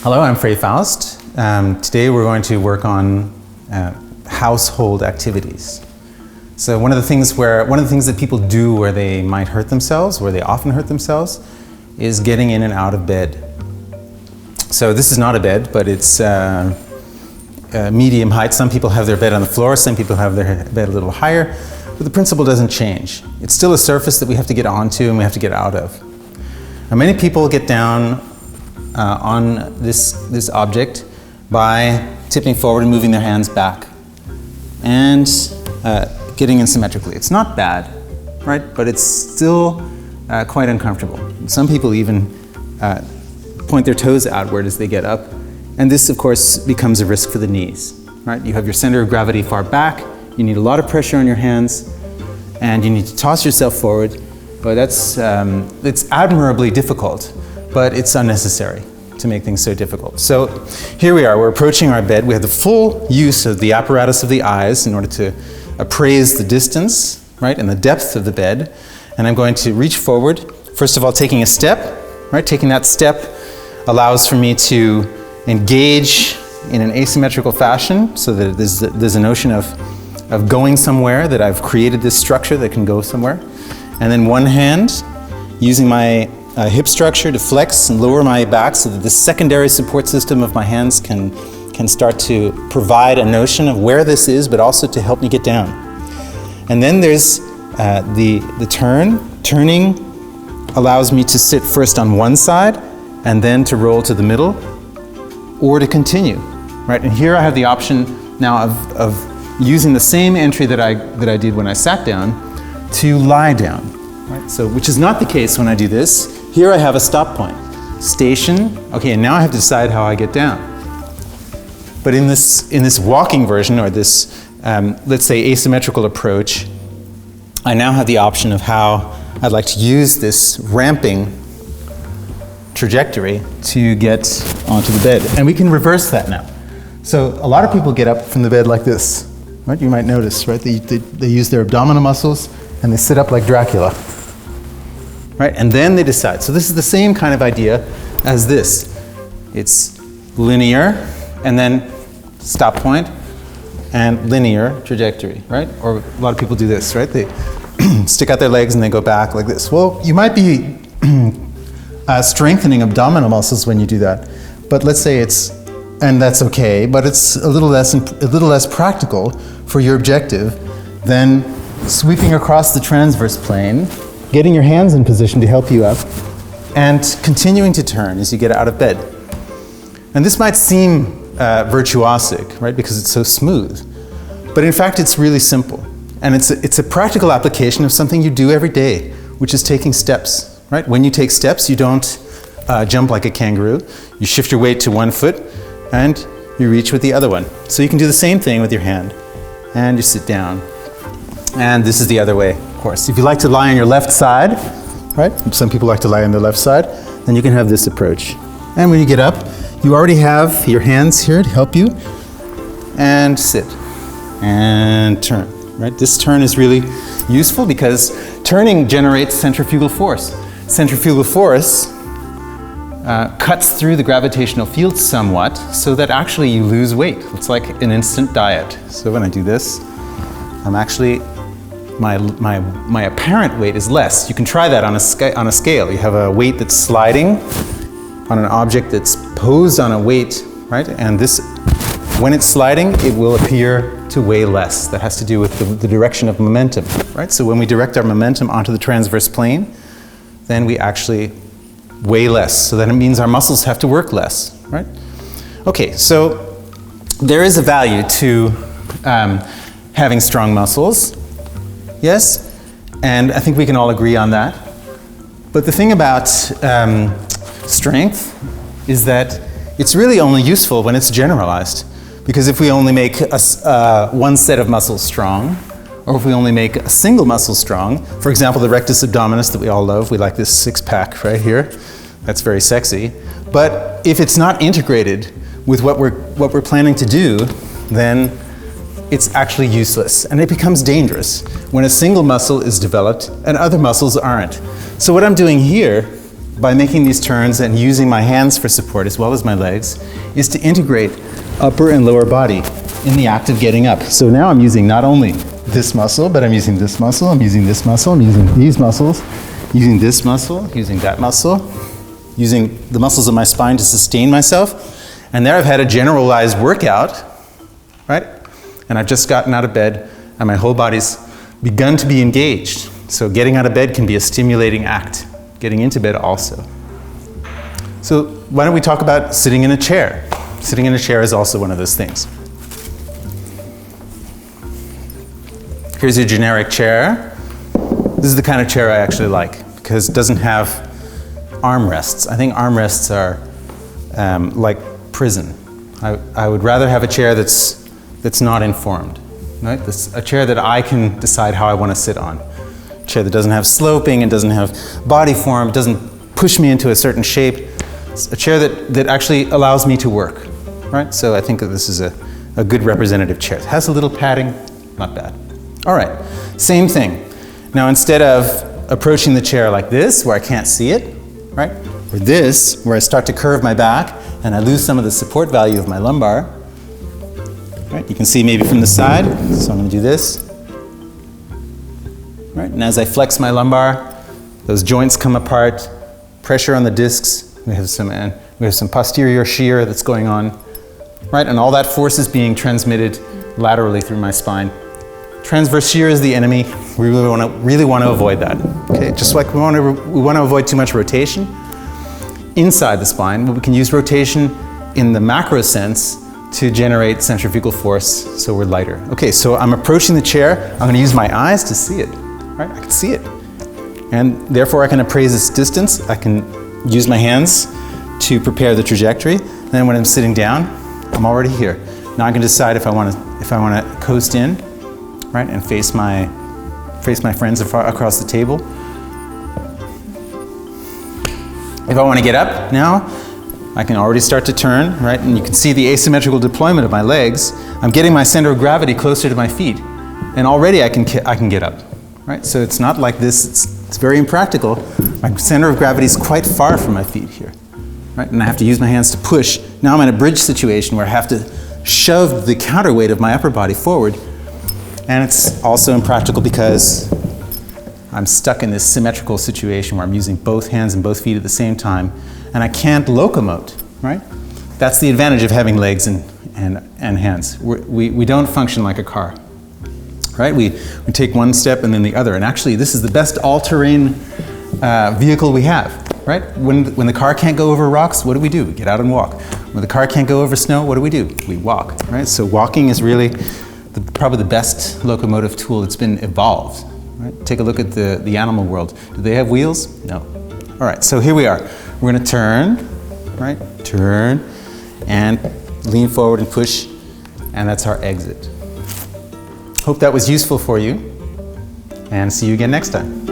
Hello, I'm Frei Faust. Today we're going to work on household activities. So one of the things that people do where they might hurt themselves, where they often hurt themselves, is getting in and out of bed. So this is not a bed, but it's medium height. Some people have their bed on the floor, some people have their bed a little higher, but the principle doesn't change. It's still a surface that we have to get onto and we have to get out of. Now, many people get down on this object by tipping forward and moving their hands back and getting in symmetrically. It's not bad, right? But it's still quite uncomfortable. Some people even point their toes outward as they get up, and this, of course, becomes a risk for the knees, right? You have your center of gravity far back, you need a lot of pressure on your hands, and you need to toss yourself forward, but it's admirably difficult, but it's unnecessary to make things so difficult. So here we are, we're approaching our bed. We have the full use of the apparatus of the eyes in order to appraise the distance, right, and the depth of the bed. And I'm going to reach forward, first of all taking a step, right? Taking that step allows for me to engage in an asymmetrical fashion so that there's a notion of going somewhere, that I've created this structure that can go somewhere. And then one hand, using my hip structure to flex and lower my back so that the secondary support system of my hands can start to provide a notion of where this is, but also to help me get down. And then there's the turn. Turning allows me to sit first on one side and then to roll to the middle or to continue, right? And here I have the option now of using the same entry that I did when I sat down to lie down, right? So, which is not the case when I do this. Here I have a stop point. Station, okay, and now I have to decide how I get down. But in this walking version, or this, let's say, asymmetrical approach, I now have the option of how I'd like to use this ramping trajectory to get onto the bed. And we can reverse that now. So a lot of people get up from the bed like this, right? You might notice, right? They use their abdominal muscles and they sit up like Dracula, right? And then they decide. So this is the same kind of idea as this. It's linear, and then stop point, and linear trajectory, right? Or a lot of people do this, right? They stick out their legs and they go back like this. Well, you might be strengthening abdominal muscles when you do that, but let's say and that's okay, but it's a little less practical for your objective than sweeping across the transverse plane, getting your hands in position to help you up, and continuing to turn as you get out of bed. And this might seem virtuosic, right, because it's so smooth. But in fact, it's really simple. And it's a practical application of something you do every day, which is taking steps, right? When you take steps, you don't jump like a kangaroo. You shift your weight to one foot, and you reach with the other one. So you can do the same thing with your hand. And you sit down. And this is the other way, of course. If you like to lie on your left side, right? Some people like to lie on their left side, then you can have this approach. And when you get up, you already have your hands here to help you, and sit, and turn, right? This turn is really useful because turning generates centrifugal force. Centrifugal force cuts through the gravitational field somewhat so that actually you lose weight. It's like an instant diet. So when I do this, I'm actually, my apparent weight is less. You can try that on a scale. You have a weight that's sliding on an object that's posed on a weight, right? And this, when it's sliding, it will appear to weigh less. That has to do with the direction of momentum, right? So when we direct our momentum onto the transverse plane, then we actually weigh less. So then it means our muscles have to work less, right? Okay, so there is a value to having strong muscles, yes? And I think we can all agree on that. But the thing about strength is that it's really only useful when it's generalized. Because if we only make one set of muscles strong, or if we only make a single muscle strong, for example, the rectus abdominis that we all love, we like this six-pack right here, that's very sexy. But if it's not integrated with what we're planning to do, then it's actually useless, and it becomes dangerous when a single muscle is developed and other muscles aren't. So what I'm doing here by making these turns and using my hands for support as well as my legs, is to integrate upper and lower body in the act of getting up. So now I'm using not only this muscle, but I'm using this muscle, I'm using this muscle, I'm using these muscles, using this muscle, using that muscle, using the muscles of my spine to sustain myself. And there I've had a generalized workout, right? And I've just gotten out of bed and my whole body's begun to be engaged. So getting out of bed can be a stimulating act. Getting into bed also. So why don't we talk about sitting in a chair? Sitting in a chair is also one of those things. Here's your generic chair. This is the kind of chair I actually like because it doesn't have armrests. I think armrests are like prison. I would rather have a chair that's not informed, right? A chair that I can decide how I want to sit on. A chair that doesn't have sloping, it doesn't have body form, it doesn't push me into a certain shape. It's a chair that actually allows me to work, right? So I think that this is a good representative chair. It has a little padding, not bad. All right, same thing. Now instead of approaching the chair like this, where I can't see it, right? Or this, where I start to curve my back and I lose some of the support value of my lumbar, right? You can see maybe from the side, so I'm going to do this. Right? And as I flex my lumbar, those joints come apart, pressure on the discs, we have some posterior shear that's going on, right? And all that force is being transmitted laterally through my spine. Transverse shear is the enemy. We really want to avoid that. Okay, just like we want to avoid too much rotation inside the spine, but we can use rotation in the macro sense to generate centrifugal force, so we're lighter. Okay, so I'm approaching the chair. I'm going to use my eyes to see it. Right? I can see it. And therefore I can appraise its distance. I can use my hands to prepare the trajectory. And then when I'm sitting down, I'm already here. Now I can decide if I want to coast in, right, and face my friends across the table. If I want to get up now, I can already start to turn, right? And you can see the asymmetrical deployment of my legs. I'm getting my center of gravity closer to my feet. And already I can get up. Right? So it's not like this, it's very impractical. My center of gravity is quite far from my feet here. Right? And I have to use my hands to push. Now I'm in a bridge situation where I have to shove the counterweight of my upper body forward. And it's also impractical because I'm stuck in this symmetrical situation where I'm using both hands and both feet at the same time. And I can't locomote, right? That's the advantage of having legs and hands. We don't function like a car. Right? We take one step and then the other. And actually, this is the best all-terrain vehicle we have. Right? When the car can't go over rocks, what do? We get out and walk. When the car can't go over snow, what do? We walk. Right? So walking is really probably the best locomotive tool that's been evolved. Right? Take a look at the animal world. Do they have wheels? No. All right, so here we are. We're going to turn, right? Turn, and lean forward and push, and that's our exit. Hope that was useful for you, and see you again next time.